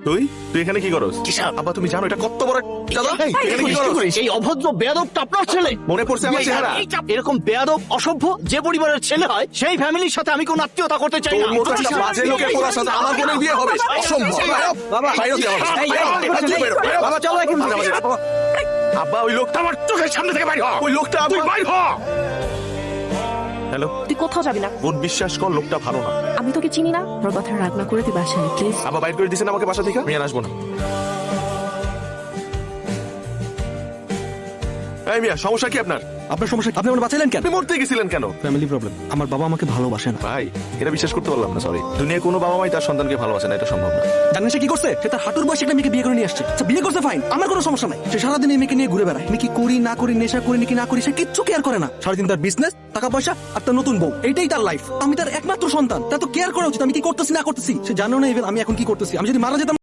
তুই এখানে কি করস? আব্বা তুমি জানো এটা কত বড় দাদা? এখানে কি করস? এই অভদ্র বেয়াদবটা আপনার ছেলে? মনে পড়ছে আমার চেহারা? এরকম বেয়াদব অসভ্য যে পরিবারের ছেলে হয় সেই ফ্যামিলির সাথে আমি কোনো আত্মীয়তা করতে চাই না। তোর মতো একটা বাজে লোকের পোলার সাথে আমার বোনের বিয়ে হবে? অসম্ভব। বাবা, বাইরে দিয়ে আমার এই, বাবা চলো এখন থেকে। আব্বা ওই লোকটা আমার চোখের সামনে থেকে বাইর হ। ওই লোকটা তুই বাইর হ। হ্যালো, তুই কোথাও যাবি না। বোন বিশ্বাস কর লোকটা ভালো না। আমি তোকে চিনি না, তোর কথা রাগ না করে তুই বাসায় প্লিজ। আব্বা বাইর করে দিছেন আমাকে বাসা থেকে, আমি আর আসবো না। এই মিয়া, সমস্যা কি আপনার? আপনার সমস্যা কি? আপনি আমার বাঁচালেন কেন? আপনি মরতে গেছিলেন কেন? Family problem. আমার বাবা আমাকে ভালোবাসে না। ভাই এটা বিশ্বাস করতে পারলাম না, সরি। দুনিয়ায় কোনো বাবা মাই তার সন্তানকে ভালোবাসে না, এটা সম্ভব না। জানেন সে কি করছে? সে তার হাঁটুর বয়সে একটা মেয়েকে বিয়ে করে নিয়ে আসছে। আচ্ছা বিয়ে করছে ফাইন, আমার কোনো সমস্যা নাই। সে সারাদিন এই মেয়েকে নিয়ে ঘুরে বেড়ায়। আমি কি করি না করি, নেশা করি নাকি না করি, সে কিচ্ছু কেয়ার করে না। সারাদিন তার বিজনেস, টাকা পয়সা আর তার নতুন বউ, এইটাই তার লাইফ। আমি তার একমাত্র সন্তান, তা তো কেয়ার করা উচিত। আমি কি করতেছি না করতেছি সে জানো না। ইভেন আমি এখন কি করতেছি, আমি যদি মারা যেতাম